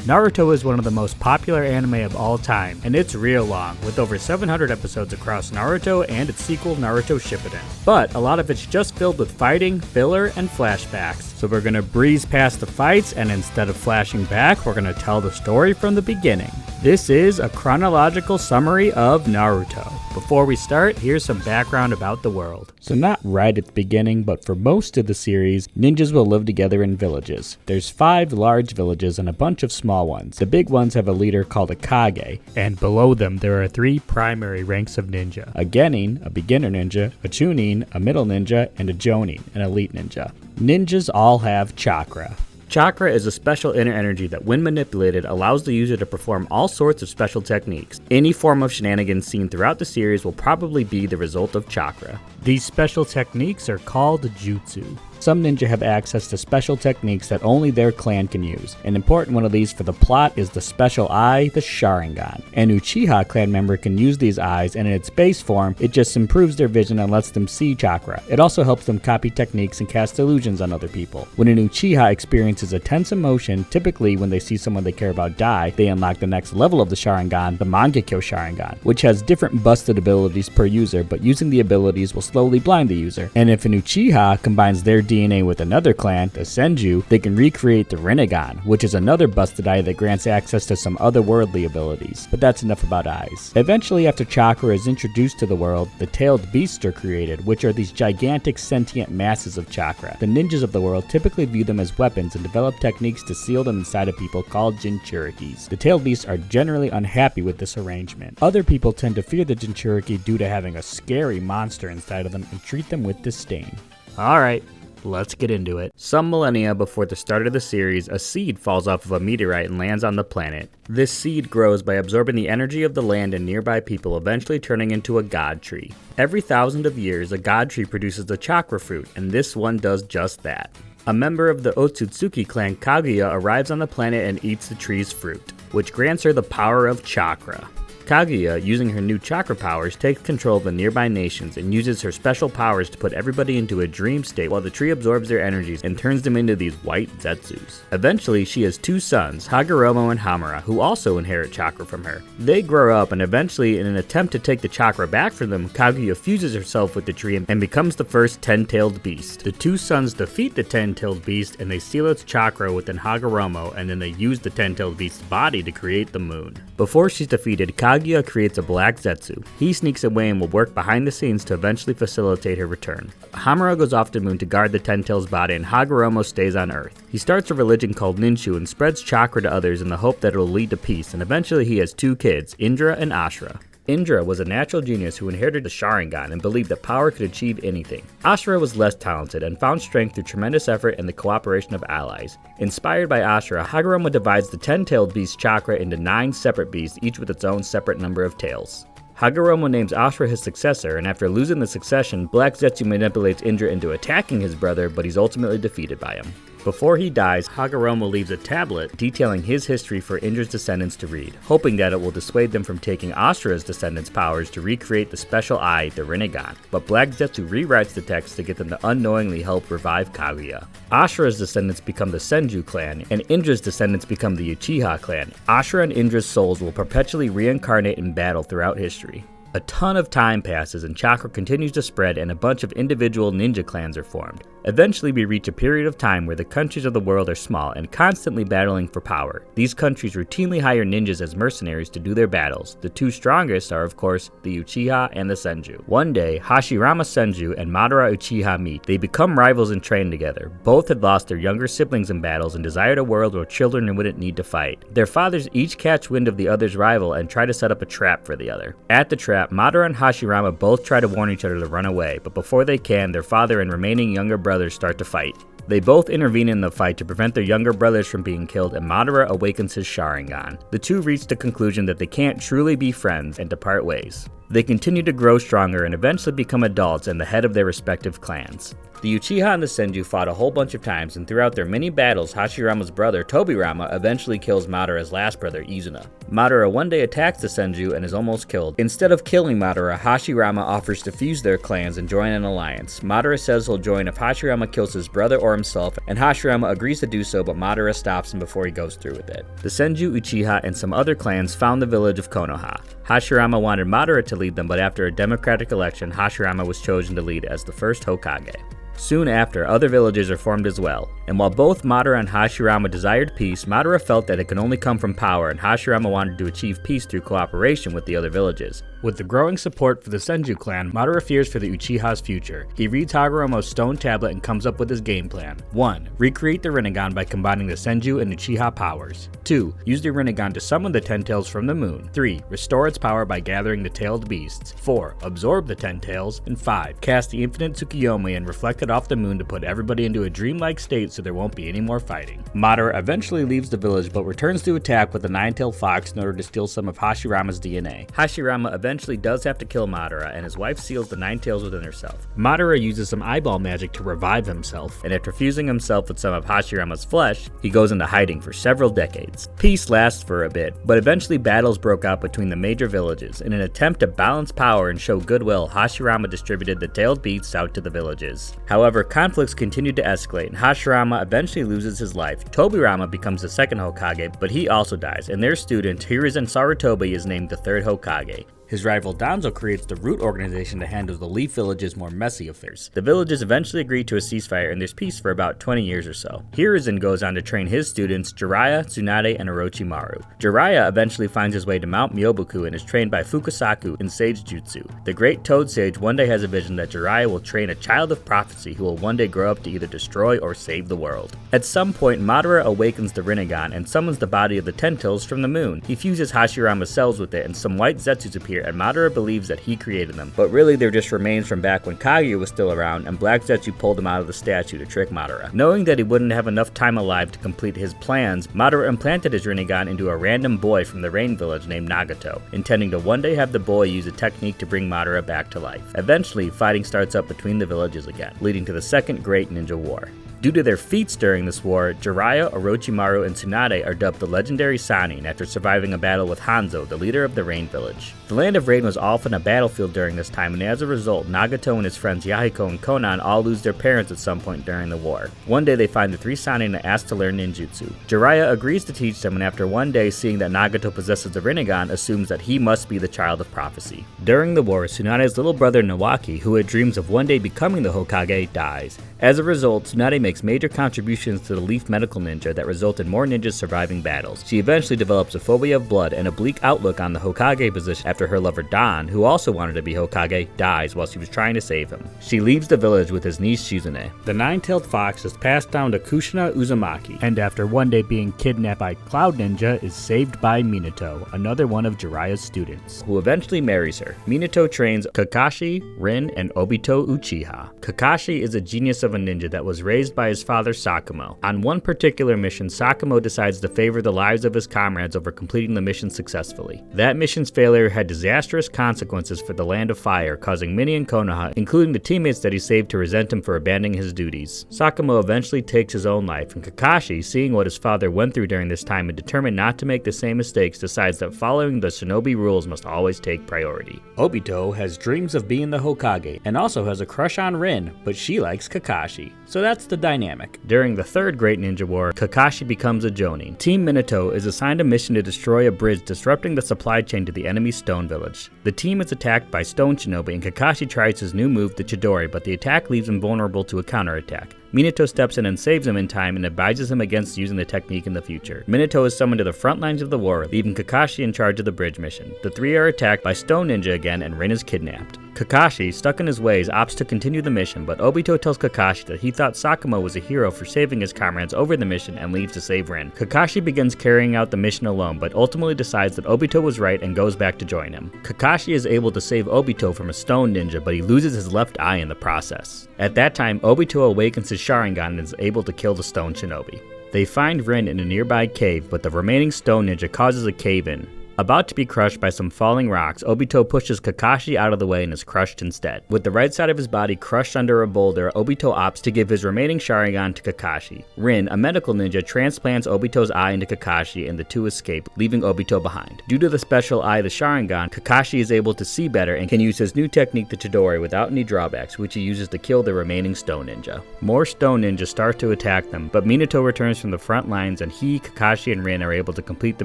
Naruto is one of the most popular anime of all time, and it's real long, with over 700 episodes across Naruto and its sequel Naruto Shippuden. But a lot of it's just filled with fighting, filler, and flashbacks. So we're gonna breeze past the fights, and instead of flashing back, we're gonna tell the story from the beginning. This is a chronological summary of Naruto. Before we start, here's some background about the world. So not right at the beginning, but for most of the series, ninjas will live together in villages. There's 5 large villages and a bunch of small ones. The big ones have a leader called a Kage, and below them there are 3 primary ranks of ninja. A Genin, a beginner ninja, a Chunin, a middle ninja, and a Jonin, an elite ninja. Ninjas all have chakra. Chakra is a special inner energy that, when manipulated, allows the user to perform all sorts of special techniques. Any form of shenanigans seen throughout the series will probably be the result of chakra. These special techniques are called jutsu. Some ninja have access to special techniques that only their clan can use. An important one of these for the plot is the special eye, the Sharingan. An Uchiha clan member can use these eyes, and in its base form, it just improves their vision and lets them see chakra. It also helps them copy techniques and cast illusions on other people. When an Uchiha experiences a tense emotion, typically when they see someone they care about die, they unlock the next level of the Sharingan, the Manga Sharingan, which has different busted abilities per user, but using the abilities will slowly blind the user. And if an Uchiha combines their DNA with another clan, the Senju, they can recreate the Rinnegan, which is another busted eye that grants access to some otherworldly abilities. But that's enough about eyes. Eventually, after chakra is introduced to the world, the tailed beasts are created, which are these gigantic sentient masses of chakra. The ninjas of the world typically view them as weapons and develop techniques to seal them inside of people called Jinchurikis. The tailed beasts are generally unhappy with this arrangement. Other people tend to fear the Jinchuriki due to having a scary monster inside of them and treat them with disdain. Alright, let's get into it. Some millennia before the start of the series, a seed falls off of a meteorite and lands on the planet. This seed grows by absorbing the energy of the land and nearby people, eventually turning into a god tree. Every 1,000 of years, a god tree produces a chakra fruit, and this one does just that. A member of the Otsutsuki clan, Kaguya, arrives on the planet and eats the tree's fruit, which grants her the power of chakra. Kaguya, using her new chakra powers, takes control of the nearby nations and uses her special powers to put everybody into a dream state while the tree absorbs their energies and turns them into these white Zetsus. Eventually, she has 2 sons, Hagoromo and Hamura, who also inherit chakra from her. They grow up, and eventually, in an attempt to take the chakra back from them, Kaguya fuses herself with the tree and becomes the first 10-tailed beast. The 2 sons defeat the 10-tailed beast, and they seal its chakra within Hagoromo, and then they use the 10-tailed beast's body to create the moon. Before she's defeated, Kaguya creates a black Zetsu. He sneaks away and will work behind the scenes to eventually facilitate her return. Hamura goes off to the moon to guard the 10-tail's body, and Hagoromo stays on Earth. He starts a religion called Ninshu and spreads chakra to others in the hope that it will lead to peace, and eventually he has 2 kids, Indra and Ashura. Indra was a natural genius who inherited the Sharingan and believed that power could achieve anything. Ashura was less talented and found strength through tremendous effort and the cooperation of allies. Inspired by Ashura, Hagoromo divides the 10-tailed beast chakra into 9 separate beasts, each with its own separate number of tails. Hagoromo names Ashura his successor, and after losing the succession, Black Zetsu manipulates Indra into attacking his brother, but he's ultimately defeated by him. Before he dies, Hagoromo leaves a tablet detailing his history for Indra's descendants to read, hoping that it will dissuade them from taking Ashura's descendants' powers to recreate the special eye, the Rinnegan. But Black Zetsu rewrites the text to get them to unknowingly help revive Kaguya. Ashura's descendants become the Senju clan, and Indra's descendants become the Uchiha clan. Ashura and Indra's souls will perpetually reincarnate in battle throughout history. A ton of time passes and chakra continues to spread, and a bunch of individual ninja clans are formed. Eventually we reach a period of time where the countries of the world are small and constantly battling for power. These countries routinely hire ninjas as mercenaries to do their battles. The 2 strongest are of course the Uchiha and the Senju. One day, Hashirama Senju and Madara Uchiha meet. They become rivals and train together. Both had lost their younger siblings in battles and desired a world where children wouldn't need to fight. Their fathers each catch wind of the other's rival and try to set up a trap for the other. At the trap, Madara and Hashirama both try to warn each other to run away, but before they can, their father and remaining younger brothers start to fight. They both intervene in the fight to prevent their younger brothers from being killed, and Madara awakens his Sharingan. The 2 reach the conclusion that they can't truly be friends and to part ways. They continue to grow stronger and eventually become adults and the head of their respective clans. The Uchiha and the Senju fought a whole bunch of times, and throughout their many battles, Hashirama's brother Tobirama eventually kills Madara's last brother Izuna. Madara one day attacks the Senju and is almost killed. Instead of killing Madara, Hashirama offers to fuse their clans and join an alliance. Madara says he'll join if Hashirama kills his brother or himself, and Hashirama agrees to do so, but Madara stops him before he goes through with it. The Senju, Uchiha, and some other clans found the village of Konoha. Hashirama wanted Madara to lead them, but after a democratic election, Hashirama was chosen to lead as the first Hokage. Soon after, other villages are formed as well, and while both Madara and Hashirama desired peace, Madara felt that it could only come from power, and Hashirama wanted to achieve peace through cooperation with the other villages. With the growing support for the Senju clan, Madara fears for the Uchiha's future. He reads Hagoromo's stone tablet and comes up with his game plan. 1. Recreate the Rinnegan by combining the Senju and Uchiha powers. 2. Use the Rinnegan to summon the Ten Tails from the moon. 3. Restore its power by gathering the tailed beasts. 4. Absorb the Ten Tails. And 5. Cast the infinite Tsukiyomi and reflect it off the moon to put everybody into a dreamlike state so there won't be any more fighting. Madara eventually leaves the village but returns to attack with the Nine-Tailed Fox in order to steal some of Hashirama's DNA. Hashirama eventually does have to kill Madara, and his wife seals the Nine Tails within herself. Madara uses some eyeball magic to revive himself, and after fusing himself with some of Hashirama's flesh, he goes into hiding for several decades. Peace lasts for a bit, but eventually battles broke out between the major villages. In an attempt to balance power and show goodwill, Hashirama distributed the tailed beasts out to the villages. However, conflicts continued to escalate, and Hashirama eventually loses his life. Tobirama becomes the second Hokage, but he also dies, and their student, Hiruzen Sarutobi, is named the third Hokage. His rival Danzo creates the Root organization to handle the Leaf Village's more messy affairs. The villages eventually agree to a ceasefire, and there's peace for about 20 years or so. Hiruzen goes on to train his students Jiraiya, Tsunade, and Orochimaru. Jiraiya eventually finds his way to Mount Myoboku and is trained by Fukasaku in Sage Jutsu. The Great Toad Sage one day has a vision that Jiraiya will train a child of prophecy who will one day grow up to either destroy or save the world. At some point, Madara awakens the Rinnegan and summons the body of the Ten Tails from the moon. He fuses Hashirama's cells with it, and some white Zetsus appear, and Madara believes that he created them, but really they're just remains from back when Kaguya was still around, and Black Zetsu pulled them out of the statue to trick Madara. Knowing that he wouldn't have enough time alive to complete his plans, Madara implanted his Rinnegan into a random boy from the Rain Village named Nagato, intending to one day have the boy use a technique to bring Madara back to life. Eventually, fighting starts up between the villages again, leading to the Second Great Ninja War. Due to their feats during this war, Jiraiya, Orochimaru, and Tsunade are dubbed the legendary Sannin after surviving a battle with Hanzo, the leader of the Rain Village. The Land of Rain was often a battlefield during this time, and as a result, Nagato and his friends Yahiko and Konan all lose their parents at some point during the war. One day they find the three Sannin and ask to learn ninjutsu. Jiraiya agrees to teach them, and after one day seeing that Nagato possesses the Rinnegan, assumes that he must be the child of prophecy. During the war, Tsunade's little brother Nawaki, who had dreams of one day becoming the Hokage, dies. As a result, Tsunade makes major contributions to the Leaf Medical Ninja that result in more ninjas surviving battles. She eventually develops a phobia of blood and a bleak outlook on the Hokage position after her lover Don, who also wanted to be Hokage, dies while she was trying to save him. She leaves the village with his niece Shizune. The Nine-Tailed Fox is passed down to Kushina Uzumaki, and after one day being kidnapped by Cloud Ninja, is saved by Minato, another one of Jiraiya's students, who eventually marries her. Minato trains Kakashi, Rin, and Obito Uchiha. Kakashi is a genius of a ninja that was raised by his father Sakumo. On one particular mission, Sakumo decides to favor the lives of his comrades over completing the mission successfully. That mission's failure had disastrous consequences for the Land of Fire, causing many in Konoha, including the teammates that he saved, to resent him for abandoning his duties. Sakumo eventually takes his own life, and Kakashi, seeing what his father went through during this time and determined not to make the same mistakes, decides that following the shinobi rules must always take priority. Obito has dreams of being the Hokage, and also has a crush on Rin, but she likes Kakashi. So that's the dynamic. During the Third Great Ninja War, Kakashi becomes a Jonin. Team Minato is assigned a mission to destroy a bridge disrupting the supply chain to the enemy Stone Village. The team is attacked by Stone Shinobi, and Kakashi tries his new move, the Chidori, but the attack leaves him vulnerable to a counterattack. Minato steps in and saves him in time and advises him against using the technique in the future. Minato is summoned to the front lines of the war, leaving Kakashi in charge of the bridge mission. The three are attacked by Stone Ninja again, and Rin is kidnapped. Kakashi, stuck in his ways, opts to continue the mission, but Obito tells Kakashi that he thought Sakumo was a hero for saving his comrades over the mission and leaves to save Rin. Kakashi begins carrying out the mission alone, but ultimately decides that Obito was right and goes back to join him. Kakashi is able to save Obito from a Stone Ninja, but he loses his left eye in the process. At that time, Obito awakens his Sharingan and is able to kill the Stone Shinobi. They find Rin in a nearby cave, but the remaining Stone Ninja causes a cave-in. About to be crushed by some falling rocks, Obito pushes Kakashi out of the way and is crushed instead. With the right side of his body crushed under a boulder, Obito opts to give his remaining Sharingan to Kakashi. Rin, a medical ninja, transplants Obito's eye into Kakashi and the two escape, leaving Obito behind. Due to the special eye, the Sharingan, Kakashi is able to see better and can use his new technique, the Chidori, without any drawbacks, which he uses to kill the remaining stone ninja. More stone ninjas start to attack them, but Minato returns from the front lines and he, Kakashi, and Rin are able to complete the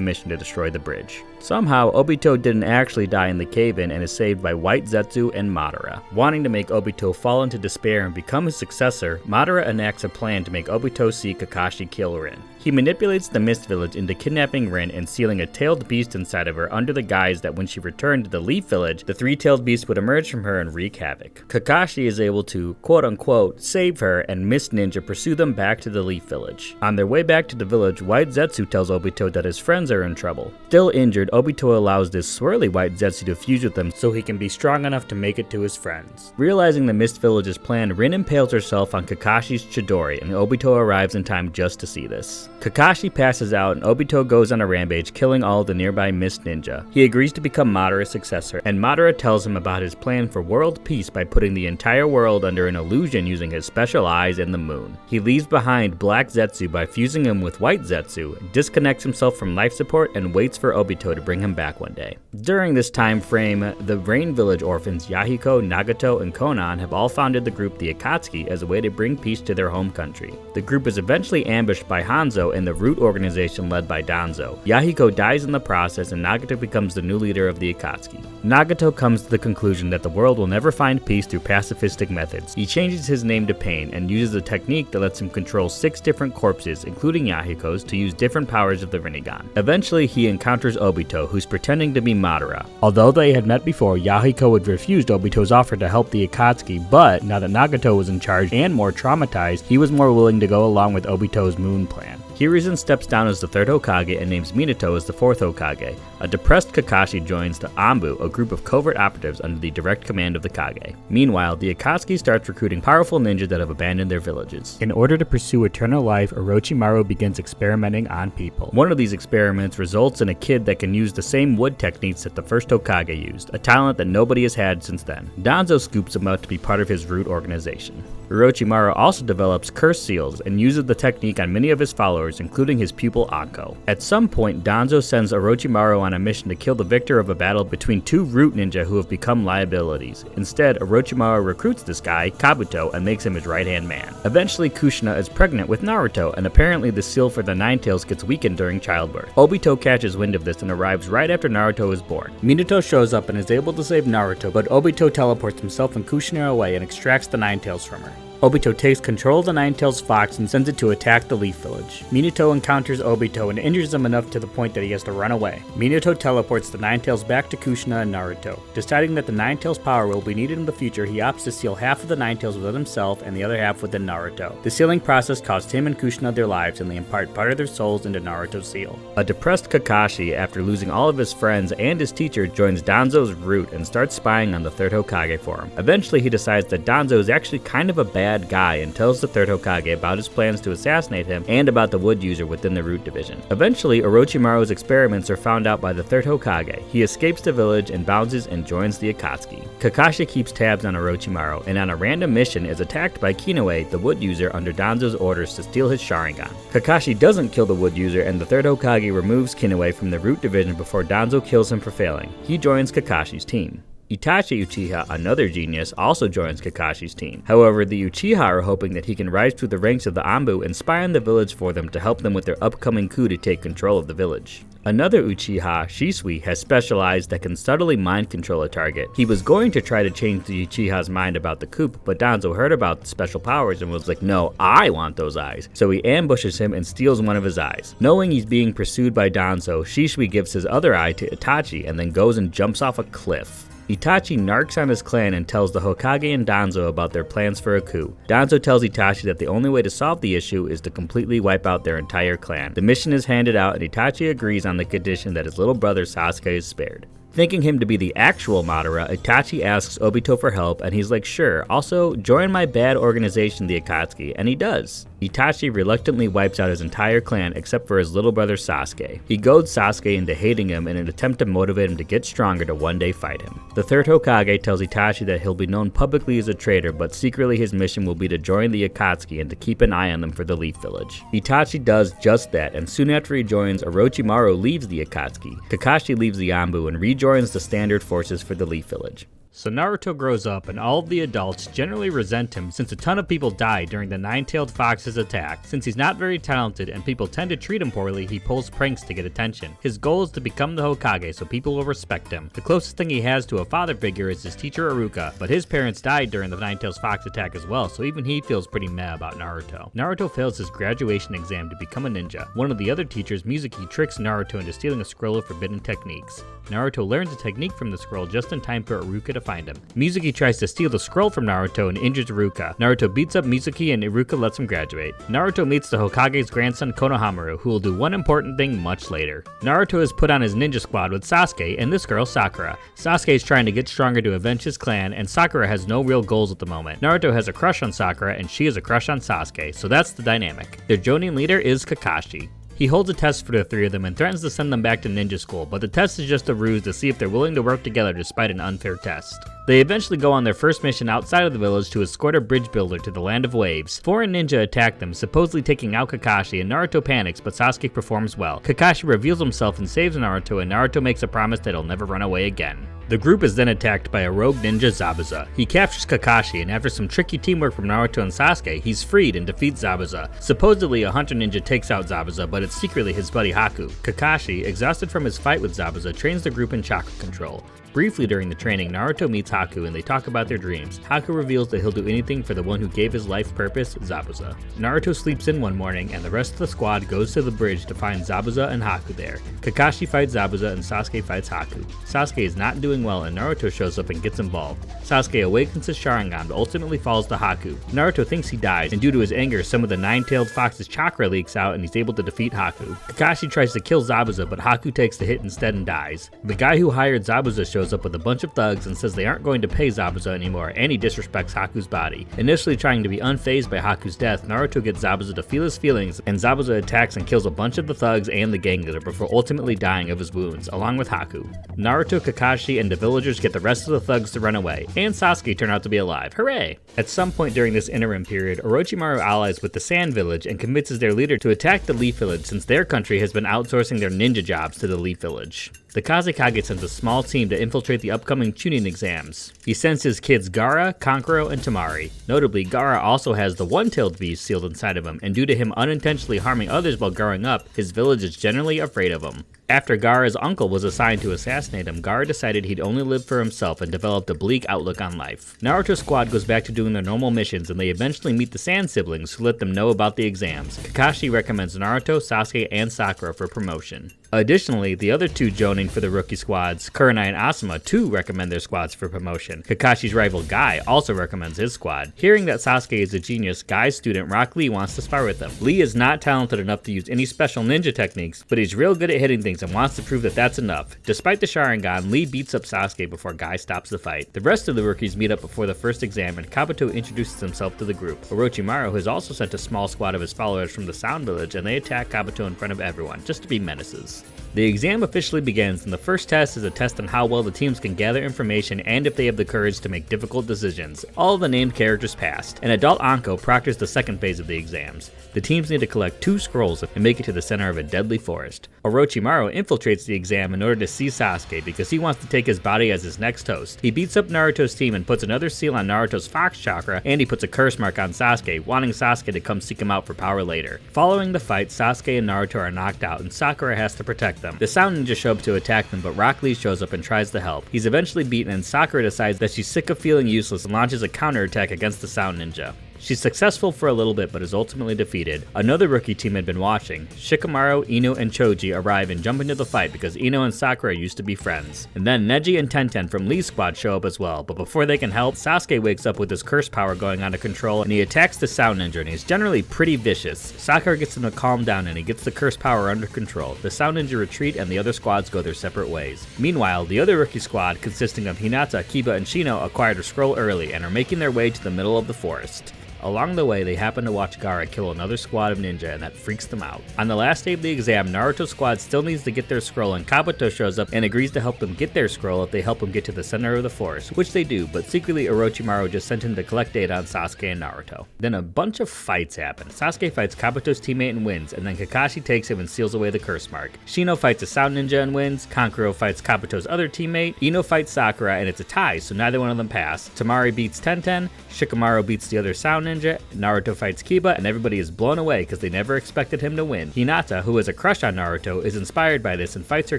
mission to destroy the bridge. Somehow, Obito didn't actually die in the cave-in and is saved by White Zetsu and Madara. Wanting to make Obito fall into despair and become his successor, Madara enacts a plan to make Obito see Kakashi kill Rin. He manipulates the Mist Village into kidnapping Rin and sealing a tailed beast inside of her under the guise that when she returned to the Leaf Village, the three-tailed beast would emerge from her and wreak havoc. Kakashi is able to, quote-unquote, save her and Mist Ninja pursue them back to the Leaf Village. On their way back to the village, White Zetsu tells Obito that his friends are in trouble. Still injured, Obito allows this swirly White Zetsu to fuse with him so he can be strong enough to make it to his friends. Realizing the Mist Village's plan, Rin impales herself on Kakashi's Chidori and Obito arrives in time just to see this. Kakashi passes out and Obito goes on a rampage, killing all the nearby Mist Ninja. He agrees to become Madara's successor, and Madara tells him about his plan for world peace by putting the entire world under an illusion using his special eyes and the moon. He leaves behind Black Zetsu by fusing him with White Zetsu, disconnects himself from life support, and waits for Obito to bring him back one day. During this time frame, the Rain Village orphans Yahiko, Nagato, and Konan have all founded the group the Akatsuki as a way to bring peace to their home country. The group is eventually ambushed by Hanzo and the Root organization led by Danzo. Yahiko dies in the process and Nagato becomes the new leader of the Akatsuki. Nagato comes to the conclusion that the world will never find peace through pacifistic methods. He changes his name to Pain and uses a technique that lets him control 6 different corpses, including Yahiko's, to use different powers of the Rinnegan. Eventually, he encounters Obito, who's pretending to be Madara. Although they had met before, Yahiko had refused Obito's offer to help the Akatsuki, but now that Nagato was in charge and more traumatized, he was more willing to go along with Obito's moon plan. Hiruzen steps down as the 3rd Hokage and names Minato as the 4th Hokage. A depressed Kakashi joins the Anbu, a group of covert operatives under the direct command of the Kage. Meanwhile, the Akatsuki starts recruiting powerful ninjas that have abandoned their villages. In order to pursue eternal life, Orochimaru begins experimenting on people. One of these experiments results in a kid that can use the same wood techniques that the 1st Hokage used, a talent that nobody has had since then. Danzo scoops him out to be part of his Root organization. Orochimaru also develops curse seals and uses the technique on many of his followers, including his pupil Anko. At some point, Danzo sends Orochimaru on a mission to kill the victor of a battle between 2 Root ninja who have become liabilities. Instead, Orochimaru recruits this guy, Kabuto, and makes him his right-hand man. Eventually, Kushina is pregnant with Naruto, and apparently the seal for the Nine Tails gets weakened during childbirth. Obito catches wind of this and arrives right after Naruto is born. Minato shows up and is able to save Naruto, but Obito teleports himself and Kushina away and extracts the Nine Tails from her. Obito takes control of the Nine-Tails Fox and sends it to attack the Leaf Village. Minato encounters Obito and injures him enough to the point that he has to run away. Minato teleports the Nine-Tails back to Kushina and Naruto. Deciding that the Nine-Tails power will be needed in the future, he opts to seal half of the Nine-Tails within himself and the other half within Naruto. The sealing process cost him and Kushina their lives, and they impart part of their souls into Naruto's seal. A depressed Kakashi, after losing all of his friends and his teacher, joins Danzo's Root and starts spying on the 3rd Hokage for him. Eventually, he decides that Danzo is actually kind of a bad guy and tells the 3rd Hokage about his plans to assassinate him and about the wood user within the Root division. Eventually, Orochimaru's experiments are found out by the 3rd Hokage. He escapes the village and bounces and joins the Akatsuki. Kakashi keeps tabs on Orochimaru and on a random mission is attacked by Kinoue, the wood user, under Danzo's orders to steal his Sharingan. Kakashi doesn't kill the wood user and the 3rd Hokage removes Kinoue from the Root division before Danzo kills him for failing. He joins Kakashi's team. Itachi Uchiha, another genius, also joins Kakashi's team. However, the Uchiha are hoping that he can rise through the ranks of the Anbu and spy on the village for them to help them with their upcoming coup to take control of the village. Another Uchiha, Shisui, has specialized that can subtly mind control a target. He was going to try to change the Uchiha's mind about the coup, but Danzo heard about the special powers and was like, no, I want those eyes. So he ambushes him and steals one of his eyes. Knowing he's being pursued by Danzo, Shisui gives his other eye to Itachi and then goes and jumps off a cliff. Itachi narks on his clan and tells the Hokage and Danzo about their plans for a coup. Danzo tells Itachi that the only way to solve the issue is to completely wipe out their entire clan. The mission is handed out and Itachi agrees on the condition that his little brother Sasuke is spared. Thinking him to be the actual Madara, Itachi asks Obito for help and he's like, sure, also join my bad organization, the Akatsuki, and he does. Itachi reluctantly wipes out his entire clan except for his little brother Sasuke. He goads Sasuke into hating him in an attempt to motivate him to get stronger to one day fight him. The third Hokage tells Itachi that he'll be known publicly as a traitor, but secretly his mission will be to join the Akatsuki and to keep an eye on them for the Leaf Village. Itachi does just that, and soon after he joins, Orochimaru leaves the Akatsuki. Kakashi leaves the Anbu and rejoins the standard forces for the Leaf Village. So Naruto grows up and all of the adults generally resent him since a ton of people died during the Nine-Tailed Fox's attack. Since he's not very talented and people tend to treat him poorly, he pulls pranks to get attention. His goal is to become the Hokage so people will respect him. The closest thing he has to a father figure is his teacher Iruka, but his parents died during the Nine-Tailed Fox attack as well, so even he feels pretty meh about Naruto. Naruto fails his graduation exam to become a ninja. One of the other teachers, Mizuki, tricks Naruto into stealing a scroll of forbidden techniques. Naruto learns a technique from the scroll just in time for Iruka to find him. Mizuki tries to steal the scroll from Naruto and injures Iruka. Naruto beats up Mizuki and Iruka lets him graduate. Naruto meets the Hokage's grandson Konohamaru, who will do one important thing much later. Naruto is put on his ninja squad with Sasuke and this girl Sakura. Sasuke is trying to get stronger to avenge his clan, and Sakura has no real goals at the moment. Naruto has a crush on Sakura and she has a crush on Sasuke, so that's the dynamic. Their Jonin leader is Kakashi. He holds a test for the three of them and threatens to send them back to ninja school, but the test is just a ruse to see if they're willing to work together despite an unfair test. They eventually go on their first mission outside of the village to escort a bridge builder to the Land of Waves. Foreign ninja attack them, supposedly taking out Kakashi, and Naruto panics, but Sasuke performs well. Kakashi reveals himself and saves Naruto, and Naruto makes a promise that he'll never run away again. The group is then attacked by a rogue ninja, Zabuza. He captures Kakashi, and after some tricky teamwork from Naruto and Sasuke, he's freed and defeats Zabuza. Supposedly, a hunter ninja takes out Zabuza, but it's secretly his buddy Haku. Kakashi, exhausted from his fight with Zabuza, trains the group in chakra control. Briefly during the training, Naruto meets Haku and they talk about their dreams. Haku reveals that he'll do anything for the one who gave his life purpose, Zabuza. Naruto sleeps in one morning and the rest of the squad goes to the bridge to find Zabuza and Haku there. Kakashi fights Zabuza and Sasuke fights Haku. Sasuke is not doing well and Naruto shows up and gets involved. Sasuke awakens his Sharingan but ultimately falls to Haku. Naruto thinks he dies, and due to his anger, some of the Nine-Tailed Fox's chakra leaks out and he's able to defeat Haku. Kakashi tries to kill Zabuza, but Haku takes the hit instead and dies. The guy who hired Zabuza shows up with a bunch of thugs and says they aren't going to pay Zabuza anymore, and he disrespects Haku's body. Initially trying to be unfazed by Haku's death, Naruto gets Zabuza to feel his feelings, and Zabuza attacks and kills a bunch of the thugs and the gang leader before ultimately dying of his wounds, along with Haku. Naruto, Kakashi, and the villagers get the rest of the thugs to run away, and Sasuke turn out to be alive. Hooray! At some point during this interim period, Orochimaru allies with the Sand Village and convinces their leader to attack the Leaf Village since their country has been outsourcing their ninja jobs to the Leaf Village. The Kazekage sends a small team to infiltrate the upcoming Chunin exams. He sends his kids Gaara, Kankuro, and Temari. Notably, Gaara also has the one-tailed beast sealed inside of him, and due to him unintentionally harming others while growing up, his village is generally afraid of him. After Gaara's uncle was assigned to assassinate him, Gaara decided he'd only live for himself and developed a bleak outlook on life. Naruto's squad goes back to doing their normal missions and they eventually meet the Sand siblings who let them know about the exams. Kakashi recommends Naruto, Sasuke, and Sakura for promotion. Additionally, the other two joining for the rookie squads, Kurenai and Asuma, too recommend their squads for promotion. Kakashi's rival Guy also recommends his squad. Hearing that Sasuke is a genius, Guy's student Rock Lee wants to spar with him. Lee is not talented enough to use any special ninja techniques, but he's real good at hitting things and wants to prove that that's enough. Despite the Sharingan, Lee beats up Sasuke before Guy stops the fight. The rest of the rookies meet up before the first exam and Kabuto introduces himself to the group. Orochimaru has also sent a small squad of his followers from the Sound Village and they attack Kabuto in front of everyone, just to be menaces. The exam officially begins, and the first test is a test on how well the teams can gather information and if they have the courage to make difficult decisions. All of the named characters passed, and adult Anko proctors the second phase of the exams. The teams need to collect 2 scrolls and make it to the center of a deadly forest. Orochimaru infiltrates the exam in order to see Sasuke because he wants to take his body as his next host. He beats up Naruto's team and puts another seal on Naruto's Fox Chakra, and he puts a curse mark on Sasuke, wanting Sasuke to come seek him out for power later. Following the fight, Sasuke and Naruto are knocked out and Sakura has to protect them. The Sound Ninja show up to attack them, but Rock Lee shows up and tries to help. He's eventually beaten and Sakura decides that she's sick of feeling useless and launches a counterattack against the Sound Ninja. She's successful for a little bit but is ultimately defeated. Another rookie team had been watching. Shikamaru, Ino, and Choji arrive and jump into the fight because Ino and Sakura used to be friends. And then Neji and Tenten from Lee's squad show up as well, but before they can help, Sasuke wakes up with his curse power going out of control and he attacks the Sound Ninja and he's generally pretty vicious. Sakura gets him to calm down and he gets the curse power under control. The Sound Ninja retreat and the other squads go their separate ways. Meanwhile, the other rookie squad, consisting of Hinata, Kiba, and Shino, acquired a scroll early and are making their way to the middle of the forest. Along the way, they happen to watch Gaara kill another squad of ninja, and that freaks them out. On the last day of the exam, Naruto's squad still needs to get their scroll, and Kabuto shows up and agrees to help them get their scroll if they help him get to the center of the forest, which they do, but secretly Orochimaru just sent him to collect data on Sasuke and Naruto. Then a bunch of fights happen. Sasuke fights Kabuto's teammate and wins, and then Kakashi takes him and seals away the curse mark. Shino fights a sound ninja and wins. Kankuro fights Kabuto's other teammate. Ino fights Sakura, and it's a tie, so neither one of them pass. Tamari beats Tenten. Shikamaru beats the other sound ninja. Naruto fights Kiba, and everybody is blown away because they never expected him to win. Hinata, who has a crush on Naruto, is inspired by this and fights her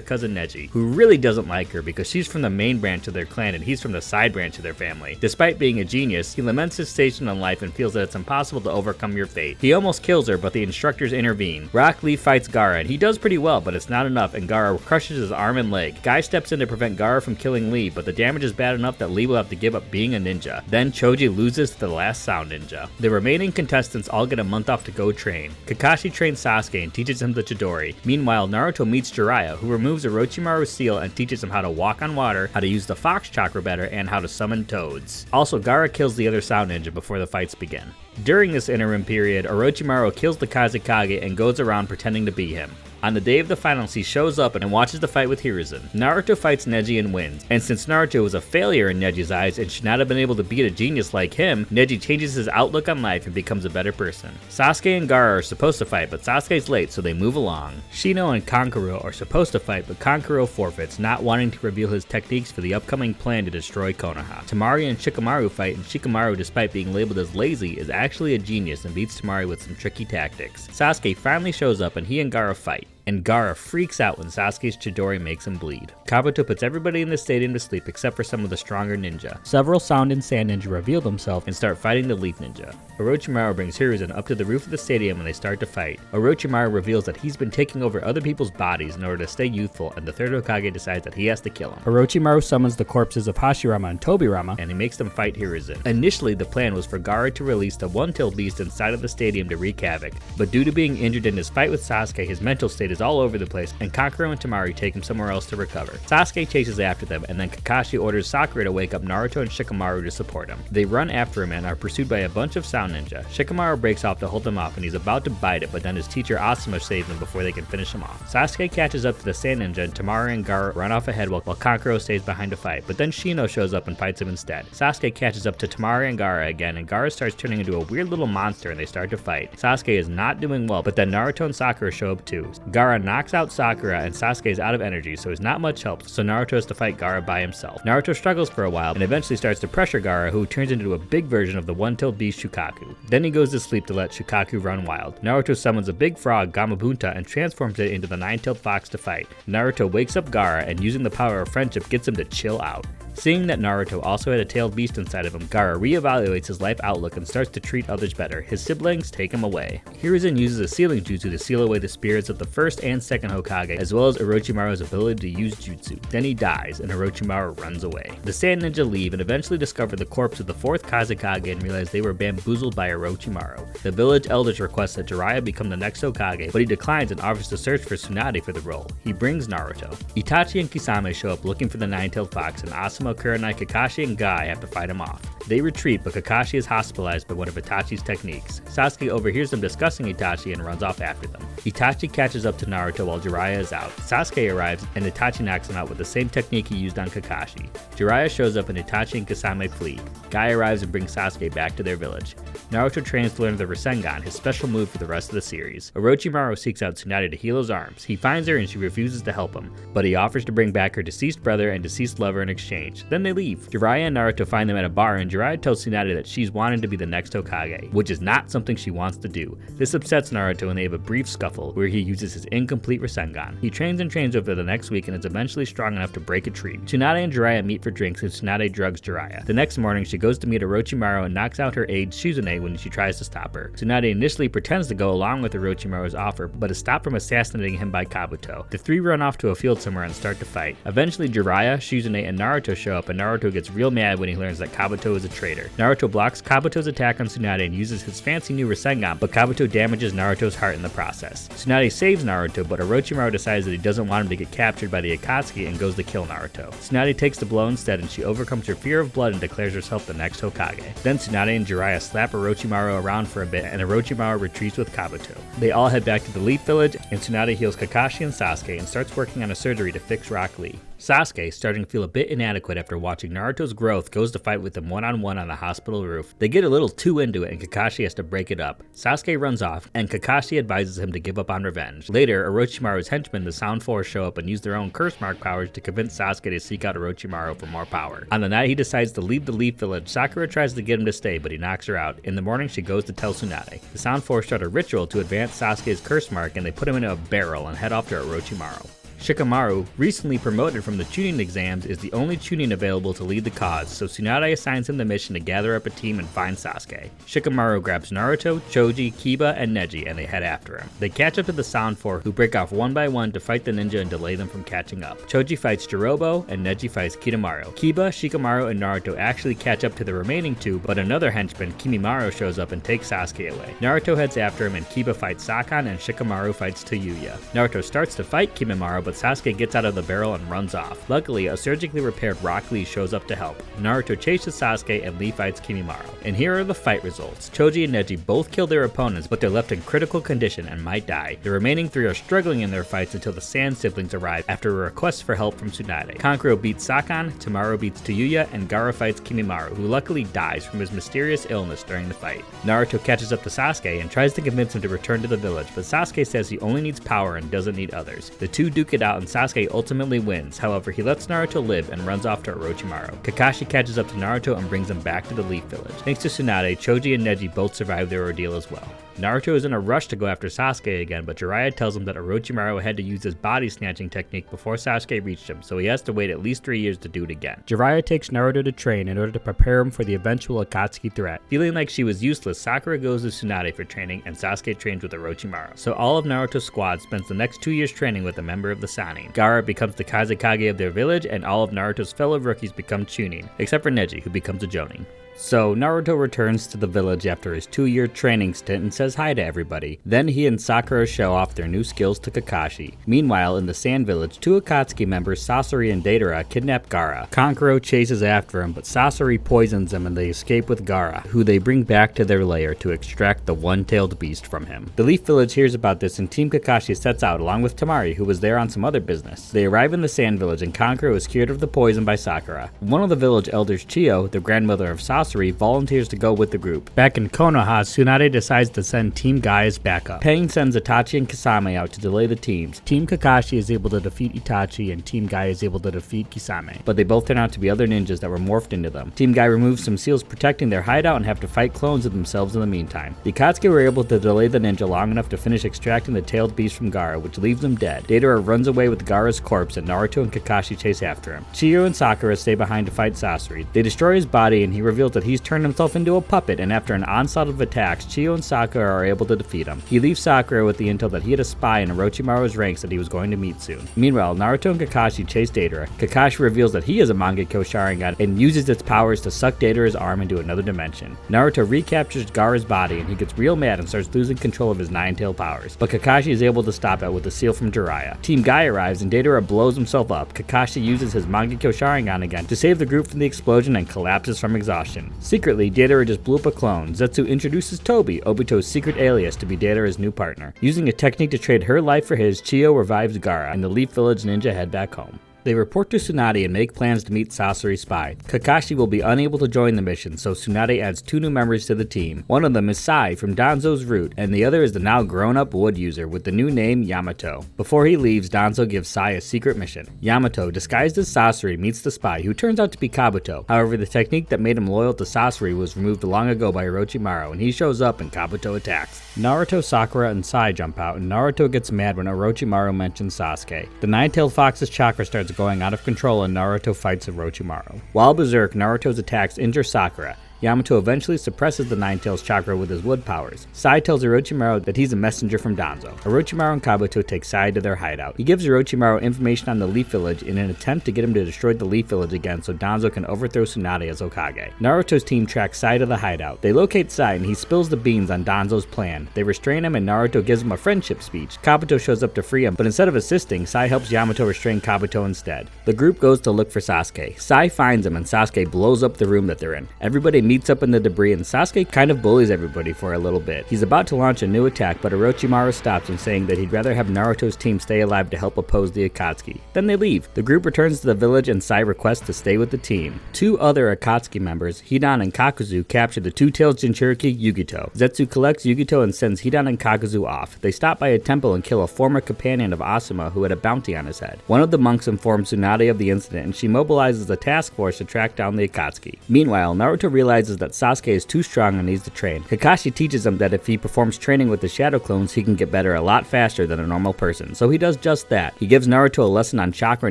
cousin Neji, who really doesn't like her because she's from the main branch of their clan and he's from the side branch of their family. Despite being a genius, he laments his station in life and feels that it's impossible to overcome your fate. He almost kills her, but the instructors intervene. Rock Lee fights Gaara, and he does pretty well, but it's not enough, and Gaara crushes his arm and leg. Guy steps in to prevent Gaara from killing Lee, but the damage is bad enough that Lee will have to give up being a ninja. Then Choji loses to the last sound ninja. The remaining contestants all get a month off to go train. Kakashi trains Sasuke and teaches him the Chidori. Meanwhile, Naruto meets Jiraiya, who removes Orochimaru's seal and teaches him how to walk on water, how to use the fox chakra better, and how to summon toads. Also, Gaara kills the other sound ninja before the fights begin. During this interim period, Orochimaru kills the Kazekage and goes around pretending to be him. On the day of the finals, he shows up and watches the fight with Hiruzen. Naruto fights Neji and wins, and since Naruto was a failure in Neji's eyes and should not have been able to beat a genius like him, Neji changes his outlook on life and becomes a better person. Sasuke and Gaara are supposed to fight, but Sasuke's late, so they move along. Shino and Kankuro are supposed to fight, but Kankuro forfeits, not wanting to reveal his techniques for the upcoming plan to destroy Konoha. Tamari and Shikamaru fight, and Shikamaru, despite being labeled as lazy, is actually a genius and beats Tamari with some tricky tactics. Sasuke finally shows up and he and Gaara fight, and Gaara freaks out when Sasuke's Chidori makes him bleed. Kabuto puts everybody in the stadium to sleep except for some of the stronger ninja. Several sound and sand ninja reveal themselves and start fighting the leaf ninja. Orochimaru brings Hiruzen up to the roof of the stadium and they start to fight. Orochimaru reveals that he's been taking over other people's bodies in order to stay youthful, and the third Hokage decides that he has to kill him. Orochimaru summons the corpses of Hashirama and Tobirama, and he makes them fight Hiruzen. Initially, the plan was for Gaara to release the one-tailed beast inside of the stadium to wreak havoc, but due to being injured in his fight with Sasuke, his mental state is all over the place, and Kankuro and Tamari take him somewhere else to recover. Sasuke chases after them, and then Kakashi orders Sakura to wake up Naruto and Shikamaru to support him. They run after him and are pursued by a bunch of sound ninja. Shikamaru breaks off to hold them off, and he's about to bite it, but then his teacher Asuma saves him before they can finish him off. Sasuke catches up to the sand ninja, and Tamari and Gaara run off ahead while Kankuro stays behind to fight, but then Shino shows up and fights him instead. Sasuke catches up to Tamari and Gaara again, and Gaara starts turning into a weird little monster and they start to fight. Sasuke is not doing well, but then Naruto and Sakura show up too. Gaara knocks out Sakura, and Sasuke is out of energy, so he's not much help, so Naruto has to fight Gaara by himself. Naruto struggles for a while and eventually starts to pressure Gaara, who turns into a big version of the one-tailed beast Shukaku. Then he goes to sleep to let Shukaku run wild. Naruto summons a big frog, Gamabunta, and transforms it into the nine-tailed fox to fight. Naruto wakes up Gaara, and using the power of friendship gets him to chill out. Seeing that Naruto also had a tailed beast inside of him, Gaara reevaluates his life outlook and starts to treat others better. His siblings take him away. Hiruzen uses a sealing jutsu to seal away the spirits of the first and second Hokage, as well as Orochimaru's ability to use jutsu. Then he dies, and Orochimaru runs away. The sand ninja leave and eventually discover the corpse of the fourth Kazekage and realize they were bamboozled by Orochimaru. The village elders request that Jiraiya become the next Hokage, but he declines and offers to search for Tsunade for the role. He brings Naruto. Itachi and Kisame show up looking for the nine-tailed fox, and Asuma, Kurenai, Kakashi, and Guy have to fight him off. They retreat, but Kakashi is hospitalized by one of Itachi's techniques. Sasuke overhears them discussing Itachi and runs off after them. Itachi catches up to Naruto while Jiraiya is out. Sasuke arrives, and Itachi knocks him out with the same technique he used on Kakashi. Jiraiya shows up and Itachi and Kisame flee. Guy arrives and brings Sasuke back to their village. Naruto trains to learn the Rasengan, his special move for the rest of the series. Orochimaru seeks out Tsunade to heal his arms. He finds her and she refuses to help him, but he offers to bring back her deceased brother and deceased lover in exchange. Then they leave. Jiraiya and Naruto find them at a bar, and Jiraiya tells Tsunade that she's wanting to be the next Hokage, which is not something she wants to do. This upsets Naruto and they have a brief scuffle where he uses his incomplete Rasengan. He trains and trains over the next week and is eventually strong enough to break a tree. Tsunade and Jiraiya meet for drinks and Tsunade drugs Jiraiya. The next morning she goes to meet Orochimaru and knocks out her aide Shizune when she tries to stop her. Tsunade initially pretends to go along with Orochimaru's offer, but is stopped from assassinating him by Kabuto. The three run off to a field somewhere and start to fight. Eventually Jiraiya, Shizune, and Naruto show up, and Naruto gets real mad when he learns that Kabuto is a traitor. Naruto blocks Kabuto's attack on Tsunade and uses his fancy new Rasengan, but Kabuto damages Naruto's heart in the process. Tsunade saves Naruto, but Orochimaru decides that he doesn't want him to get captured by the Akatsuki and goes to kill Naruto. Tsunade takes the blow instead, and she overcomes her fear of blood and declares herself the next Hokage. Then Tsunade and Jiraiya slap Orochimaru around for a bit, and Orochimaru retreats with Kabuto. They all head back to the Leaf Village, and Tsunade heals Kakashi and Sasuke and starts working on a surgery to fix Rock Lee. Sasuke, starting to feel a bit inadequate after watching Naruto's growth, goes to fight with him one-on-one on the hospital roof. They get a little too into it and Kakashi has to break it up. Sasuke runs off, and Kakashi advises him to give up on revenge. Later, Orochimaru's henchmen, the Sound Force, show up and use their own curse mark powers to convince Sasuke to seek out Orochimaru for more power. On the night he decides to leave the Leaf Village, Sakura tries to get him to stay, but he knocks her out. In the morning, she goes to tell Tsunade. The Sound Force start a ritual to advance Sasuke's curse mark, and they put him in a barrel and head off to Orochimaru. Shikamaru, recently promoted from the Chunin exams, is the only Chunin available to lead the cause, so Tsunade assigns him the mission to gather up a team and find Sasuke. Shikamaru grabs Naruto, Choji, Kiba, and Neji, and they head after him. They catch up to the Sound Force, who break off one by one to fight the ninja and delay them from catching up. Choji fights Jirobo, and Neji fights Kidomaru. Kiba, Shikamaru, and Naruto actually catch up to the remaining two, but another henchman, Kimimaru, shows up and takes Sasuke away. Naruto heads after him, and Kiba fights Sakan, and Shikamaru fights Tayuya. Naruto starts to fight Kimimaru, but Sasuke gets out of the barrel and runs off. Luckily, a surgically repaired Rock Lee shows up to help. Naruto chases Sasuke and Lee fights Kimimaru. And here are the fight results. Choji and Neji both kill their opponents, but they're left in critical condition and might die. The remaining three are struggling in their fights until the Sand siblings arrive after a request for help from Tsunade. Kankuro beats Sakan, Tamaru beats Tayuya, and Gaara fights Kimimaru, who luckily dies from his mysterious illness during the fight. Naruto catches up to Sasuke and tries to convince him to return to the village, but Sasuke says he only needs power and doesn't need others. The two duke it out and Sasuke ultimately wins, however he lets Naruto live and runs off to Orochimaru. Kakashi catches up to Naruto and brings him back to the Leaf Village. Thanks to Tsunade, Choji and Neji both survive their ordeal as well. Naruto is in a rush to go after Sasuke again, but Jiraiya tells him that Orochimaru had to use his body snatching technique before Sasuke reached him, so he has to wait at least 3 years to do it again. Jiraiya takes Naruto to train in order to prepare him for the eventual Akatsuki threat. Feeling like she was useless, Sakura goes to Tsunade for training, and Sasuke trains with Orochimaru. So all of Naruto's squad spends the next 2 years training with a member of the Sannin. Gaara becomes the Kazekage of their village, and all of Naruto's fellow rookies become Chunin, except for Neji, who becomes a Jonin. So Naruto returns to the village after his 2-year training stint and says hi to everybody. Then he and Sakura show off their new skills to Kakashi. Meanwhile, in the Sand Village, two Akatsuki members, Sasori and Deidara, kidnap Gaara. Kankuro chases after him, but Sasori poisons him and they escape with Gaara, who they bring back to their lair to extract the one-tailed beast from him. The Leaf Village hears about this and Team Kakashi sets out along with Temari, who was there on some other business. They arrive in the Sand Village and Kankuro is cured of the poison by Sakura. One of the village elders, Chiyo, the grandmother of Sasori, volunteers to go with the group. Back in Konoha, Tsunade decides to send Team Guy as backup. Pain sends Itachi and Kisame out to delay the teams. Team Kakashi is able to defeat Itachi and Team Guy is able to defeat Kisame, but they both turn out to be other ninjas that were morphed into them. Team Guy removes some seals protecting their hideout and have to fight clones of themselves in the meantime. The Akatsuki were able to delay the ninja long enough to finish extracting the tailed beast from Gaara, which leaves them dead. Deidara runs away with Gaara's corpse and Naruto and Kakashi chase after him. Chiyo and Sakura stay behind to fight Sasori. They destroy his body and he reveals that he's turned himself into a puppet, and after an onslaught of attacks, Chiyo and Sakura are able to defeat him. He leaves Sakura with the intel that he had a spy in Orochimaru's ranks that he was going to meet soon. Meanwhile, Naruto and Kakashi chase Deidara. Kakashi reveals that he is a Mangekyo Sharingan and uses its powers to suck Deidara's arm into another dimension. Naruto recaptures Gaara's body and he gets real mad and starts losing control of his nine-tailed powers, but Kakashi is able to stop it with a seal from Jiraiya. Team Guy arrives and Deidara blows himself up. Kakashi uses his Mangekyo Sharingan again to save the group from the explosion and collapses from exhaustion. Secretly, Deidara just blew up a clone. Zetsu introduces Tobi, Obito's secret alias, to be Deidara's new partner. Using a technique to trade her life for his, Chiyo revives Gaara, and the Leaf Village ninja head back home. They report to Tsunade and make plans to meet Sasori's spy. Kakashi will be unable to join the mission, so Tsunade adds 2 new members to the team. One of them is Sai from Danzo's root, and the other is the now grown-up wood user with the new name Yamato. Before he leaves, Danzo gives Sai a secret mission. Yamato, disguised as Sasori, meets the spy, who turns out to be Kabuto. However, the technique that made him loyal to Sasori was removed long ago by Orochimaru, and he shows up and Kabuto attacks. Naruto, Sakura, and Sai jump out, and Naruto gets mad when Orochimaru mentions Sasuke. The nine-tailed fox's chakra starts going out of control and Naruto fights Orochimaru. While berserk, Naruto's attacks injure Sakura. Yamato eventually suppresses the Nine Tails chakra with his wood powers. Sai tells Orochimaru that he's a messenger from Danzo. Orochimaru and Kabuto take Sai to their hideout. He gives Orochimaru information on the Leaf Village in an attempt to get him to destroy the Leaf Village again so Danzo can overthrow Tsunade as Hokage. Naruto's team tracks Sai to the hideout. They locate Sai and he spills the beans on Danzo's plan. They restrain him and Naruto gives him a friendship speech. Kabuto shows up to free him, but instead of assisting, Sai helps Yamato restrain Kabuto instead. The group goes to look for Sasuke. Sai finds him and Sasuke blows up the room that they're in. Everybody meets up in the debris and Sasuke kind of bullies everybody for a little bit. He's about to launch a new attack, but Orochimaru stops him, saying that he'd rather have Naruto's team stay alive to help oppose the Akatsuki. Then they leave. The group returns to the village and Sai requests to stay with the team. Two other Akatsuki members, Hidan and Kakuzu, capture the two-tailed Jinchuriki Yugito. Zetsu collects Yugito and sends Hidan and Kakuzu off. They stop by a temple and kill a former companion of Asuma who had a bounty on his head. One of the monks informs Tsunade of the incident and she mobilizes a task force to track down the Akatsuki. Meanwhile, Naruto realizes that Sasuke is too strong and needs to train. Kakashi teaches him that if he performs training with the shadow clones, he can get better a lot faster than a normal person, so he does just that. He gives Naruto a lesson on chakra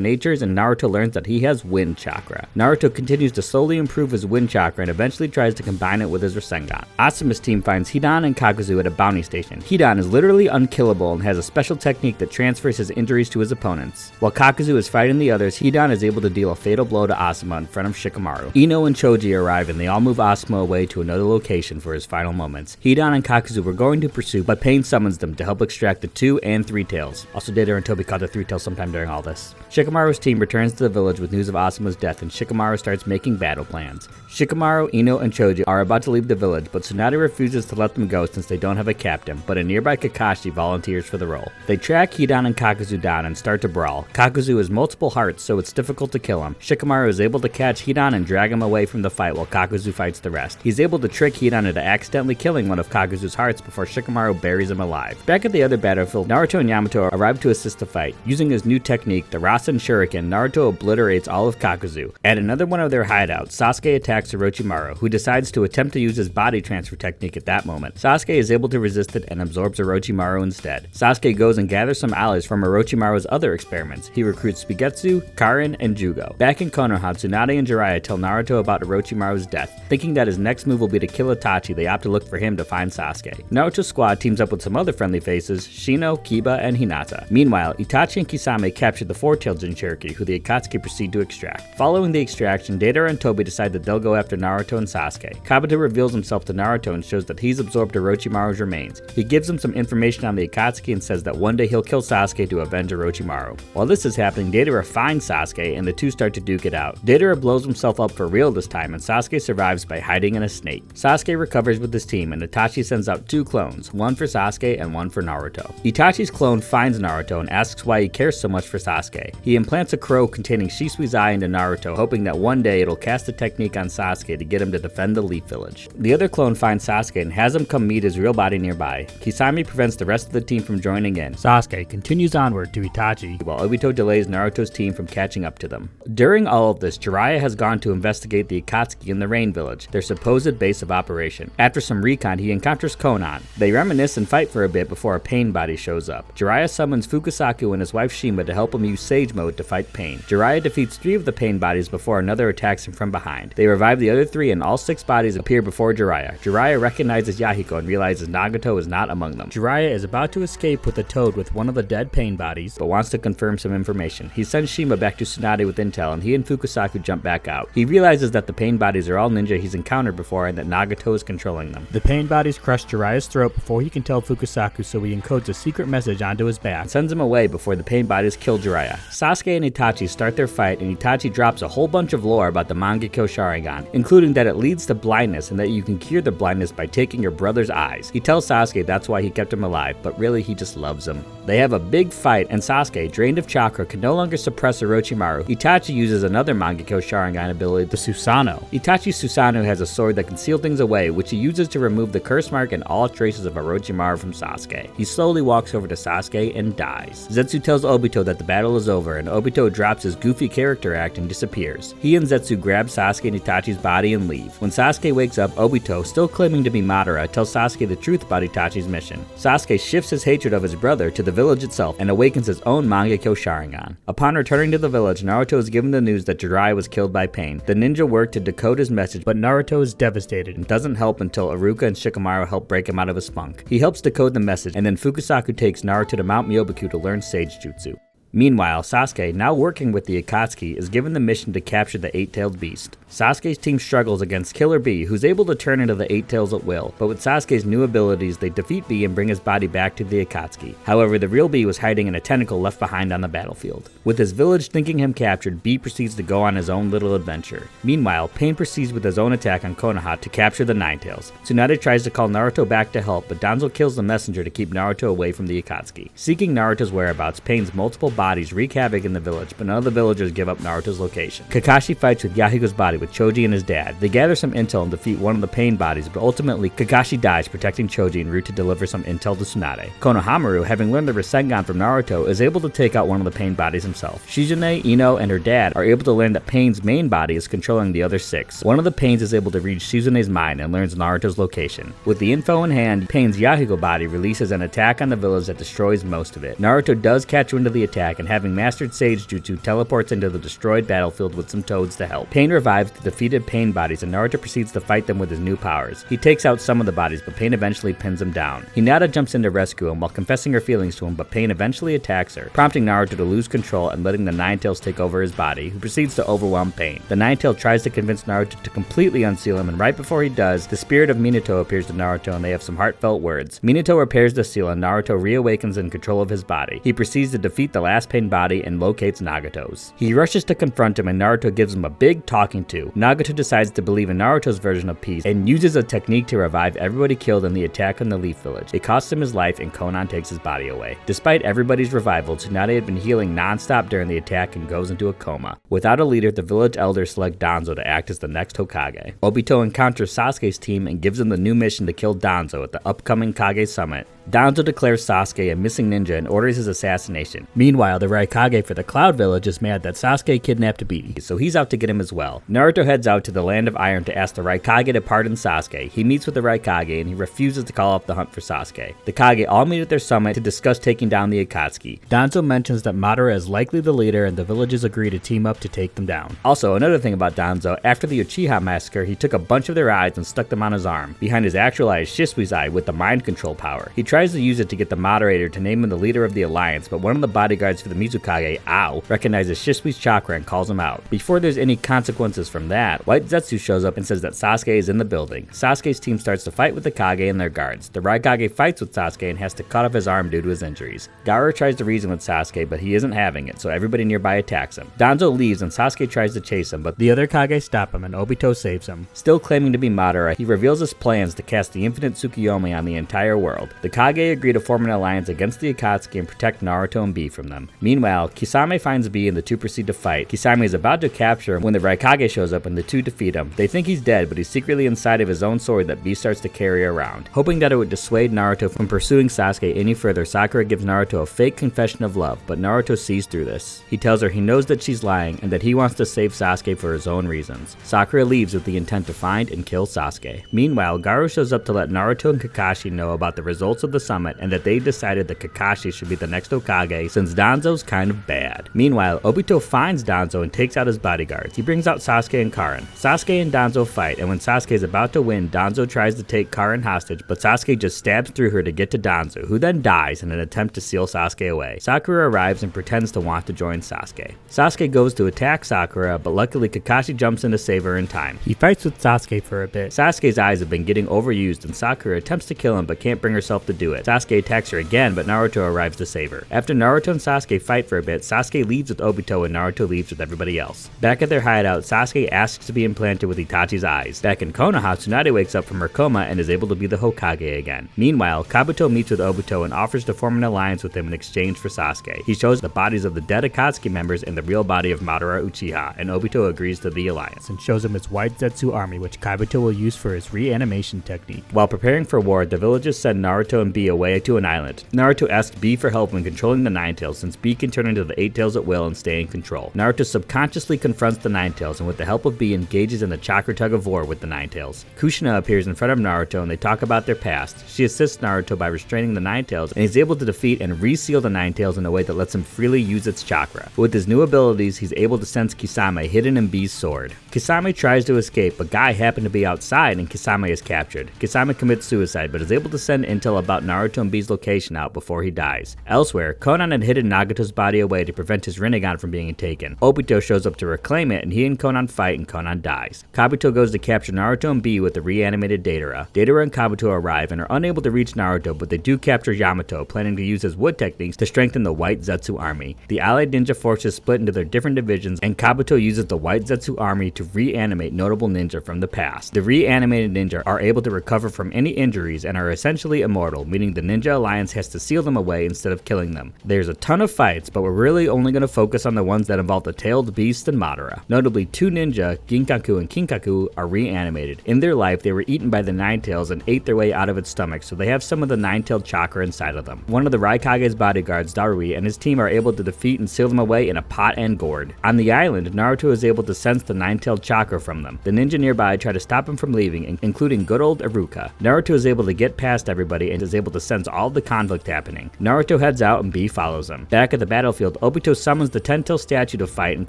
natures and Naruto learns that he has wind chakra. Naruto continues to slowly improve his wind chakra and eventually tries to combine it with his Rasengan. Asuma's team finds Hidan and Kakuzu at a bounty station. Hidan is literally unkillable and has a special technique that transfers his injuries to his opponents. While Kakuzu is fighting the others, Hidan is able to deal a fatal blow to Asuma in front of Shikamaru. Ino and Choji arrive and they all move Asuma away to another location for his final moments. Hidan and Kakuzu were going to pursue, but Pain summons them to help extract the 2 and 3 tails. Also, Deidara and Toby caught the 3 tails sometime during all this. Shikamaru's team returns to the village with news of Asuma's death and Shikamaru starts making battle plans. Shikamaru, Ino, and Choji are about to leave the village, but Tsunade refuses to let them go since they don't have a captain, but a nearby Kakashi volunteers for the role. They track Hidan and Kakuzu down and start to brawl. Kakuzu has multiple hearts, so it's difficult to kill him. Shikamaru is able to catch Hidan and drag him away from the fight while Kakuzu fights the rest. He's able to trick Hidan into accidentally killing one of Kakuzu's hearts before Shikamaru buries him alive. Back at the other battlefield, Naruto and Yamato arrive to assist the fight. Using his new technique, the Rasen Shuriken, Naruto obliterates all of Kakuzu. At another one of their hideouts, Sasuke attacks Orochimaru, who decides to attempt to use his body transfer technique at that moment. Sasuke is able to resist it and absorbs Orochimaru instead. Sasuke goes and gathers some allies from Orochimaru's other experiments. He recruits Suigetsu, Karin, and Jugo. Back in Konoha, Tsunade and Jiraiya tell Naruto about Orochimaru's death. Thinking that his next move will be to kill Itachi, they opt to look for him to find Sasuke. Naruto's squad teams up with some other friendly faces, Shino, Kiba, and Hinata. Meanwhile, Itachi and Kisame capture the 4-tailed Jinchuriki, who the Akatsuki proceed to extract. Following the extraction, Deidara and Toby decide that they'll go after Naruto and Sasuke. Kabuto reveals himself to Naruto and shows that he's absorbed Orochimaru's remains. He gives him some information on the Akatsuki and says that one day he'll kill Sasuke to avenge Orochimaru. While this is happening, Deidara finds Sasuke and the two start to duke it out. Deidara blows himself up for real this time and Sasuke survives by hiding in a snake. Sasuke recovers with his team and Itachi sends out 2 clones, one for Sasuke and one for Naruto. Itachi's clone finds Naruto and asks why he cares so much for Sasuke. He implants a crow containing Shisui's eye into Naruto, hoping that one day it'll cast a technique on Sasuke to get him to defend the Leaf Village. The other clone finds Sasuke and has him come meet his real body nearby. Kisame prevents the rest of the team from joining in. Sasuke continues onward to Itachi, while Obito delays Naruto's team from catching up to them. During all of this, Jiraiya has gone to investigate the Akatsuki in the Rain Village, their supposed base of operation. After some recon, he encounters Konan. They reminisce and fight for a bit before a Pain body shows up. Jiraiya summons Fukasaku and his wife Shima to help him use Sage Mode to fight Pain. Jiraiya defeats 3 of the Pain bodies before another attacks him from behind. They revive the other 3 and all 6 bodies appear before Jiraiya. Jiraiya recognizes Yahiko and realizes Nagato is not among them. Jiraiya is about to escape with a toad with one of the dead Pain bodies, but wants to confirm some information. He sends Shima back to Tsunade with intel and he and Fukasaku jump back out. He realizes that the Pain bodies are all ninja he's encountered before and that Nagato is controlling them. The Pain bodies crush Jiraiya's throat before he can tell Fukasaku, so he encodes a secret message onto his back and sends him away before the Pain bodies kill Jiraiya. Sasuke and Itachi start their fight and Itachi drops a whole bunch of lore about the Mangekyo Sharingan, including that it leads to blindness and that you can cure the blindness by taking your brother's eyes. He tells Sasuke that's why he kept him alive, but really he just loves him. They have a big fight and Sasuke, drained of chakra, can no longer suppress Orochimaru. Itachi uses another Mangekyo Sharingan ability, the Susanoo. Itachi's Susanoo has a sword that can seal things away, which he uses to remove the curse mark and all traces of Orochimaru from Sasuke. He slowly walks over to Sasuke and dies. Zetsu tells Obito that the battle is over and Obito drops his goofy character act and disappears. He and Zetsu grab Sasuke and Itachi's body and leave. When Sasuke wakes up, Obito, still claiming to be Madara, tells Sasuke the truth about Itachi's mission. Sasuke shifts his hatred of his brother to the village itself and awakens his own Mangekyo Sharingan. Upon returning to the village, Naruto is given the news that Jiraiya was killed by Pain. The ninja worked to decode his message, but But Naruto is devastated and doesn't help until Iruka and Shikamaru help break him out of his funk. He helps decode the message, and then Fukusaku takes Naruto to Mount Myoboku to learn Sage Jutsu. Meanwhile, Sasuke, now working with the Akatsuki, is given the mission to capture the eight-tailed beast. Sasuke's team struggles against Killer Bee, who's able to turn into the eight tails at will, but with Sasuke's new abilities, they defeat Bee and bring his body back to the Akatsuki. However, the real Bee was hiding in a tentacle left behind on the battlefield. With his village thinking him captured, Bee proceeds to go on his own little adventure. Meanwhile, Pain proceeds with his own attack on Konoha to capture the Nine Tails. Tsunade tries to call Naruto back to help, but Danzo kills the messenger to keep Naruto away from the Akatsuki. Seeking Naruto's whereabouts, Pain's multiple bodies wreak havoc in the village, but none of the villagers give up Naruto's location. Kakashi fights with Yahigo's body with Choji and his dad. They gather some intel and defeat one of the Pain bodies, but ultimately Kakashi dies protecting Choji en route to deliver some intel to Tsunade. Konohamaru, having learned the Rasengan from Naruto, is able to take out one of the Pain bodies himself. Shizune, Ino, and her dad are able to learn that Pain's main body is controlling the other 6. One of the Pains is able to read Shizune's mind and learns Naruto's location. With the info in hand, Pain's Yahigo body releases an attack on the village that destroys most of it. Naruto does catch wind of the attack and, having mastered Sage Jutsu, teleports into the destroyed battlefield with some toads to help. Pain revives the defeated Pain bodies and Naruto proceeds to fight them with his new powers. He takes out some of the bodies, but Pain eventually pins him down. Hinata jumps in to rescue him while confessing her feelings to him, but Pain eventually attacks her, prompting Naruto to lose control and letting the Nine Tails take over his body, who proceeds to overwhelm Pain. The Nine Tail tries to convince Naruto to completely unseal him, and right before he does, the spirit of Minato appears to Naruto and they have some heartfelt words. Minato repairs the seal and Naruto reawakens in control of his body. He proceeds to defeat the last Pain body and locates Nagato's. He rushes to confront him and Naruto gives him a big talking to. Nagato decides to believe in Naruto's version of peace and uses a technique to revive everybody killed in the attack on the Leaf Village. It costs him his life and Konan takes his body away. Despite everybody's revival, Tsunade had been healing non-stop during the attack and goes into a coma. Without a leader, the village elders select Danzo to act as the next Hokage. Obito encounters Sasuke's team and gives him the new mission to kill Danzo at the upcoming Kage Summit. Danzo declares Sasuke a missing ninja and orders his assassination. Meanwhile, the Raikage for the Cloud Village is mad that Sasuke kidnapped Bidi, so he's out to get him as well. Naruto heads out to the Land of Iron to ask the Raikage to pardon Sasuke. He meets with the Raikage and he refuses to call off the hunt for Sasuke. The Kage all meet at their summit to discuss taking down the Akatsuki. Danzo mentions that Madara is likely the leader and the villages agree to team up to take them down. Also, another thing about Danzo, after the Uchiha massacre, he took a bunch of their eyes and stuck them on his arm. Behind his actual eye is Shisui's eye with the mind control power. He tries to use it to get the moderator to name him the leader of the alliance, but one of the bodyguards for the Mizukage, Ao, recognizes Shisui's chakra and calls him out. Before there's any consequences from that, White Zetsu shows up and says that Sasuke is in the building. Sasuke's team starts to fight with the Kage and their guards. The Raikage fights with Sasuke and has to cut off his arm due to his injuries. Gaara tries to reason with Sasuke, but he isn't having it, so everybody nearby attacks him. Danzo leaves and Sasuke tries to chase him, but the other Kage stop him and Obito saves him. Still claiming to be Madara, he reveals his plans to cast the infinite Tsukiyomi on the entire world. The Kage agree to form an alliance against the Akatsuki and protect Naruto and Bee from them. Meanwhile, Kisame finds Bee and the two proceed to fight. Kisame is about to capture him when the Raikage shows up and the two defeat him. They think he's dead, but he's secretly inside of his own sword that Bee starts to carry around. Hoping that it would dissuade Naruto from pursuing Sasuke any further, Sakura gives Naruto a fake confession of love, but Naruto sees through this. He tells her he knows that she's lying and that he wants to save Sasuke for his own reasons. Sakura leaves with the intent to find and kill Sasuke. Meanwhile, Gaara shows up to let Naruto and Kakashi know about the results of the summit and that they decided that Kakashi should be the next Hokage since Danzo's kind of bad. Meanwhile, Obito finds Danzo and takes out his bodyguards. He brings out Sasuke and Karin. Sasuke and Danzo fight, and when Sasuke is about to win, Danzo tries to take Karin hostage, but Sasuke just stabs through her to get to Danzo, who then dies in an attempt to seal Sasuke away. Sakura arrives and pretends to want to join Sasuke. Sasuke goes to attack Sakura, but luckily Kakashi jumps in to save her in time. He fights with Sasuke for a bit. Sasuke's eyes have been getting overused, and Sakura attempts to kill him but can't bring herself to do it. Sasuke attacks her again, but Naruto arrives to save her. After Naruto and Sasuke fight for a bit, Sasuke leaves with Obito and Naruto leaves with everybody else. Back at their hideout, Sasuke asks to be implanted with Itachi's eyes. Back in Konoha, Tsunade wakes up from her coma and is able to be the Hokage again. Meanwhile, Kabuto meets with Obito and offers to form an alliance with him in exchange for Sasuke. He shows the bodies of the dead Akatsuki members and the real body of Madara Uchiha, and Obito agrees to the alliance and shows him his White Zetsu army, which Kabuto will use for his reanimation technique. While preparing for war, the villagers send Naruto and Bee away to an island. Naruto asks Bee for help when controlling the Nine Tails, since Bee can turn into the Eight Tails at will and stay in control. Naruto subconsciously confronts the Nine Tails and with the help of Bee engages in the chakra tug of war with the Nine Tails. Kushina appears in front of Naruto and they talk about their past. She assists Naruto by restraining the Nine Tails and he's able to defeat and reseal the Nine Tails in a way that lets him freely use its chakra. With his new abilities, he's able to sense Kisame hidden in Bee's sword. Kisame tries to escape, but Guy happened to be outside and Kisame is captured. Kisame commits suicide but is able to send intel about Naruto and Bee's location out before he dies. Elsewhere, Konan had hidden Nagato's body away to prevent his Rinnegan from being taken. Obito shows up to reclaim it and he and Konan fight and Konan dies. Kabuto goes to capture Naruto and Bee with the reanimated Deidara. Deidara and Kabuto arrive and are unable to reach Naruto, but they do capture Yamato, planning to use his wood techniques to strengthen the White Zetsu army. The allied ninja forces split into their different divisions and Kabuto uses the White Zetsu army to reanimate notable ninja from the past. The reanimated ninja are able to recover from any injuries and are essentially immortal, meaning the Ninja Alliance has to seal them away instead of killing them. There's a ton of fights, but we're really only going to focus on the ones that involve the Tailed Beast and Madara. Notably, two ninja, Ginkaku and Kinkaku, are reanimated. In their life, they were eaten by the Nine Tails and ate their way out of its stomach, so they have some of the Nine-Tailed chakra inside of them. One of the Raikage's bodyguards, Darui, and his team are able to defeat and seal them away in a pot and gourd. On the island, Naruto is able to sense the Nine-Tailed chakra from them. The ninja nearby try to stop him from leaving, including good old Iruka. Naruto is able to get past everybody and is able to sense all the conflict happening. Naruto heads out and Bee follows him. Back at the battlefield, Obito summons the Ten-Tail statue to fight and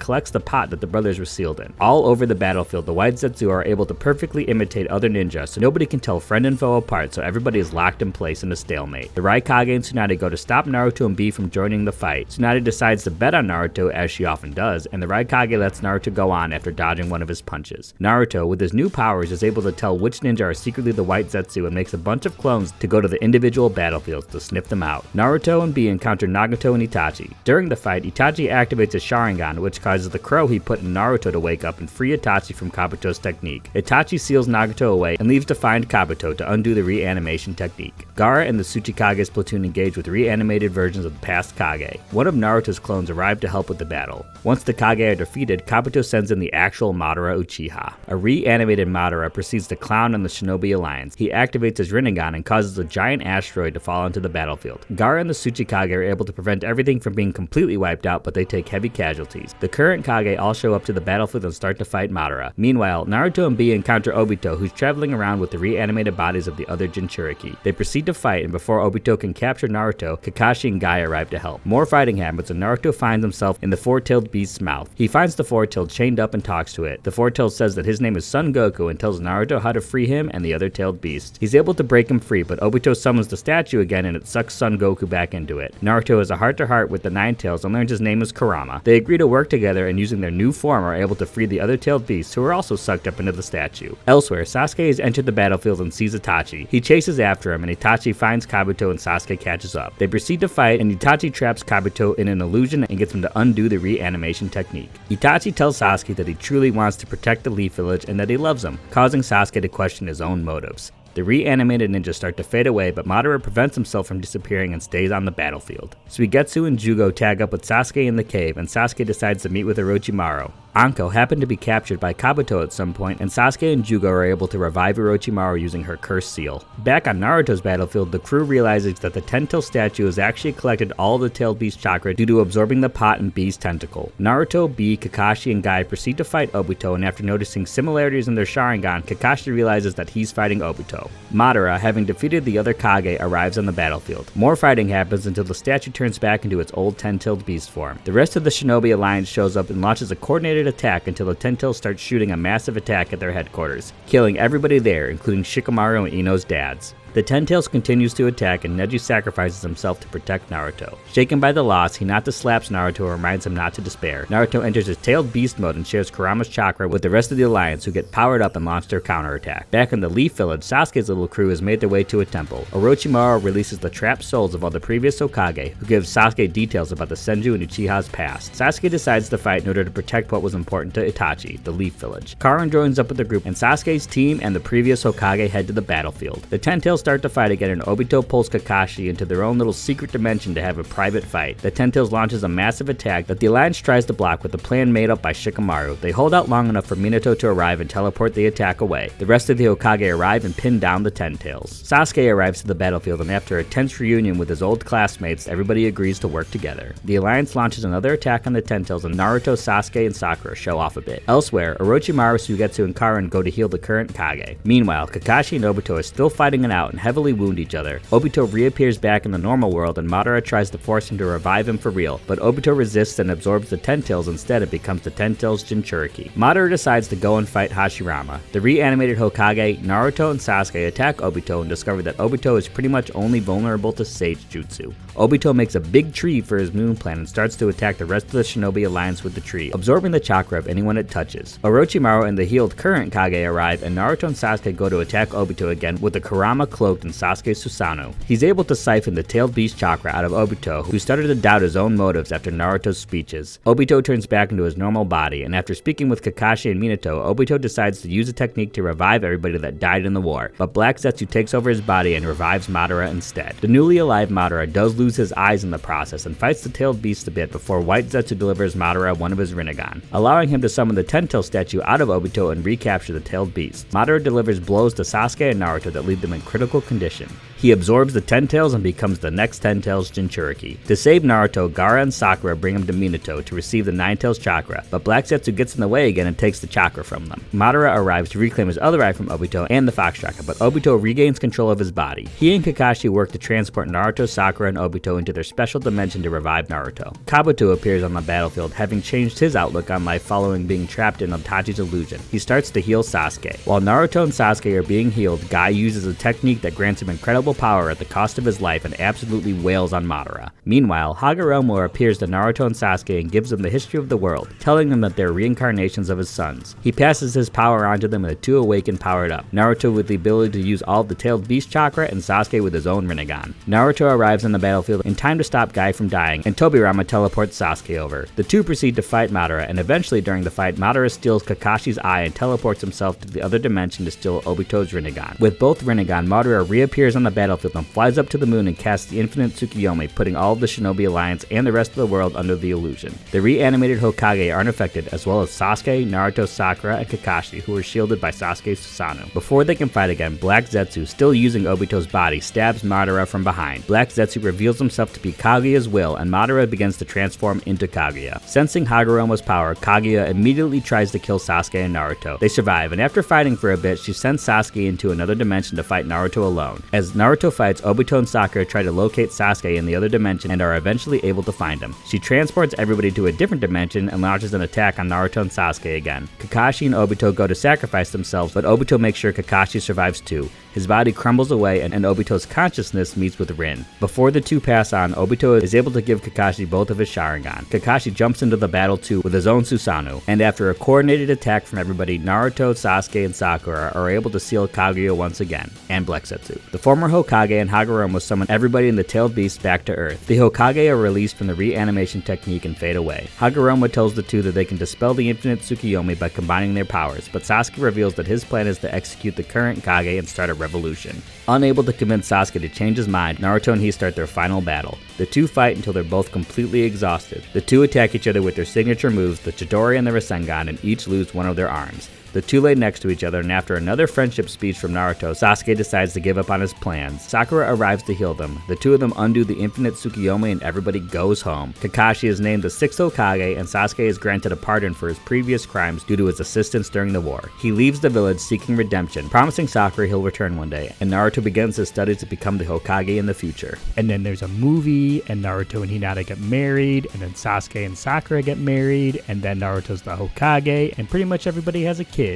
collects the pot that the brothers were sealed in. All over the battlefield, the White Zetsu are able to perfectly imitate other ninja, so nobody can tell friend and foe apart, so everybody is locked in place in a stalemate. The Raikage and Tsunade go to stop Naruto and Bee from joining the fight. Tsunade decides to bet on Naruto, as she often does, and the Raikage lets Naruto go on after dodging one of his punches. Naruto, with his new powers, is able to tell which ninja are secretly the White Zetsu and makes a bunch of clones to go to the individual battlefields to sniff them out. Naruto and Bee encounter Nagato and Itachi. During the fight, Itachi activates a Sharingan, which causes the crow he put in Naruto to wake up and free Itachi from Kabuto's technique. Itachi seals Nagato away and leaves to find Kabuto to undo the reanimation technique. Gaara and the Tsuchikage's platoon engage with reanimated versions of the past Kage. One of Naruto's clones arrived to help with the battle. Once the Kage are defeated, Kabuto sends in the actual Madara Uchiha. A reanimated Madara proceeds to clown on the Shinobi Alliance. He activates his Rinnegan and causes a giant asteroid to fall onto the battlefield. Gaara and the Tsuchikage are able to prevent everything from being completely wiped out, but they take heavy casualties. The current Kage all show up to the battlefield and start to fight Madara. Meanwhile, Naruto and Bee encounter Obito, who's traveling around with the reanimated bodies of the other Jinchuriki. They proceed to fight, and before Obito can capture Naruto, Kakashi and Guy arrive to help. More fighting happens, and Naruto finds himself in the Four-Tailed Beast's mouth. He finds the Four-Tailed chained up and talks to it. The Four-Tailed says that his name is Son Goku and tells Naruto how to free him and the other Tailed Beast. He's able to break him free, but Obito summons the statue again and it sucks Son Goku back into it. Naruto has a heart-to-heart with the Nine Tails and learns his name is Kurama. They agree to work together and using their new form are able to free the other Tailed Beasts who are also sucked up into the statue. Elsewhere, Sasuke has entered the battlefield and sees Itachi. He chases after him and Itachi finds Kabuto and Sasuke catches up. They proceed to fight and Itachi traps Kabuto in an illusion and gets him to undo the reanimation technique. Itachi tells Sasuke that he truly wants to protect the Leaf Village and that he loves him, causing Sasuke to question his own motives. The reanimated ninjas start to fade away, but Madara prevents himself from disappearing and stays on the battlefield. Suigetsu and Jugo tag up with Sasuke in the cave, and Sasuke decides to meet with Orochimaru. Anko happened to be captured by Kabuto at some point, and Sasuke and Jugo are able to revive Orochimaru using her cursed seal. Back on Naruto's battlefield, the crew realizes that the Ten-Tail statue has actually collected all the Tailed Beast chakra due to absorbing the pot in Bee's tentacle. Naruto, Bee, Kakashi, and Guy proceed to fight Obito, and after noticing similarities in their Sharingan, Kakashi realizes that he's fighting Obito. Madara, having defeated the other Kage, arrives on the battlefield. More fighting happens until the statue turns back into its old Ten-Tailed Beast form. The rest of the Shinobi Alliance shows up and launches a coordinated attack until the Ten-Tails start shooting a massive attack at their headquarters, killing everybody there, including Shikamaru and Ino's dads. The Ten-Tails continues to attack and Neji sacrifices himself to protect Naruto. Shaken by the loss, Hinata slaps Naruto and reminds him not to despair. Naruto enters his Tailed Beast mode and shares Kurama's chakra with the rest of the Alliance, who get powered up and launch their counterattack. Back in the Leaf Village, Sasuke's little crew has made their way to a temple. Orochimaru releases the trapped souls of all the previous Hokage, who gives Sasuke details about the Senju and Uchiha's past. Sasuke decides to fight in order to protect what was important to Itachi, the Leaf Village. Karin joins up with the group, and Sasuke's team and the previous Hokage head to the battlefield. The Ten-Tails Tails start to fight again and Obito pulls Kakashi into their own little secret dimension to have a private fight. The Ten Tails launches a massive attack that the Alliance tries to block with a plan made up by Shikamaru. They hold out long enough for Minato to arrive and teleport the attack away. The rest of the Hokage arrive and pin down the Ten Tails. Sasuke arrives to the battlefield and after a tense reunion with his old classmates, everybody agrees to work together. The Alliance launches another attack on the Ten Tails and Naruto, Sasuke, and Sakura show off a bit. Elsewhere, Orochimaru, Suigetsu, and Karin go to heal the current Kage. Meanwhile, Kakashi and Obito are still fighting it out and heavily wound each other. Obito reappears back in the normal world and Madara tries to force him to revive him for real, but Obito resists and absorbs the Ten Tails. Instead, it becomes the Ten Tails Jinchuriki. Madara decides to go and fight Hashirama. The reanimated Hokage, Naruto, and Sasuke attack Obito and discover that Obito is pretty much only vulnerable to Sage Jutsu. Obito makes a big tree for his moon plan and starts to attack the rest of the Shinobi Alliance with the tree, absorbing the chakra of anyone it touches. Orochimaru and the healed current Kage arrive and Naruto and Sasuke go to attack Obito again with the Kurama cloaked in Sasuke's Susanoo. He's able to siphon the tailed beast chakra out of Obito, who started to doubt his own motives after Naruto's speeches. Obito turns back into his normal body, and after speaking with Kakashi and Minato, Obito decides to use a technique to revive everybody that died in the war, but Black Zetsu takes over his body and revives Madara instead. The newly alive Madara does lose his eyes in the process and fights the tailed beast a bit before White Zetsu delivers Madara one of his Rinnegan, allowing him to summon the Ten-Tail statue out of Obito and recapture the tailed beast. Madara delivers blows to Sasuke and Naruto that leave them in critical condition. He absorbs the Ten Tails and becomes the next Ten Tails Jinchuriki. To save Naruto, Gaara and Sakura bring him to Minato to receive the Nine Tails chakra, but Black Zetsu gets in the way again and takes the chakra from them. Madara arrives to reclaim his other eye from Obito and the Fox chakra, but Obito regains control of his body. He and Kakashi work to transport Naruto, Sakura, and Obito into their special dimension to revive Naruto. Kabuto appears on the battlefield, having changed his outlook on life following being trapped in Itachi's illusion. He starts to heal Sasuke. While Naruto and Sasuke are being healed, Guy uses a technique that grants him incredible power at the cost of his life and absolutely wails on Madara. Meanwhile, Hagoromo appears to Naruto and Sasuke and gives them the history of the world, telling them that they're reincarnations of his sons. He passes his power onto them and the two awaken powered up, Naruto with the ability to use all of the tailed beast chakra and Sasuke with his own Rinnegan. Naruto arrives on the battlefield in time to stop Guy from dying, and Tobirama teleports Sasuke over. The two proceed to fight Madara, and eventually during the fight, Madara steals Kakashi's eye and teleports himself to the other dimension to steal Obito's Rinnegan. With both Rinnegan, Madara reappears on the battlefield and flies up to the moon and casts the infinite Tsukuyomi, putting all of the Shinobi Alliance and the rest of the world under the illusion. The reanimated Hokage are unaffected, as well as Sasuke, Naruto, Sakura, and Kakashi, who are shielded by Sasuke's Susanoo. Before they can fight again, Black Zetsu, still using Obito's body, stabs Madara from behind. Black Zetsu reveals himself to be Kaguya's will, and Madara begins to transform into Kaguya. Sensing Hagoromo's power, Kaguya immediately tries to kill Sasuke and Naruto. They survive, and after fighting for a bit, she sends Sasuke into another dimension to fight Naruto alone. As Naruto fights, Obito and Sakura try to locate Sasuke in the other dimension and are eventually able to find him. She transports everybody to a different dimension and launches an attack on Naruto and Sasuke again. Kakashi and Obito go to sacrifice themselves, but Obito makes sure Kakashi survives too. His body crumbles away and Obito's consciousness meets with Rin. Before the two pass on, Obito is able to give Kakashi both of his Sharingan. Kakashi jumps into the battle too with his own Susanoo, and after a coordinated attack from everybody, Naruto, Sasuke, and Sakura are able to seal Kaguya once again, and Black Zetsu. The former Hokage and Hagoromo summon everybody in the tailed beast back to Earth. The Hokage are released from the reanimation technique and fade away. Hagoromo tells the two that they can dispel the infinite Tsukuyomi by combining their powers, but Sasuke reveals that his plan is to execute the current Kage and start a revolution. Unable to convince Sasuke to change his mind, Naruto and he start their final battle. The two fight until they're both completely exhausted. The two attack each other with their signature moves, the Chidori and the Rasengan, and each lose one of their arms. The two lay next to each other, and after another friendship speech from Naruto, Sasuke decides to give up on his plans. Sakura arrives to heal them. The two of them undo the infinite Tsukuyomi and everybody goes home. Kakashi is named the 6th Hokage, and Sasuke is granted a pardon for his previous crimes due to his assistance during the war. He leaves the village seeking redemption, promising Sakura he'll return one day, and Naruto begins his studies to become the Hokage in the future. And then there's a movie, and Naruto and Hinata get married, and then Sasuke and Sakura get married, and then Naruto's the Hokage, and pretty much everybody has a kid.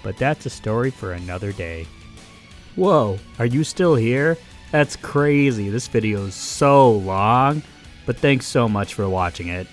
But that's a story for another day. Whoa, are you still here? That's crazy. This video is so long, but thanks so much for watching it.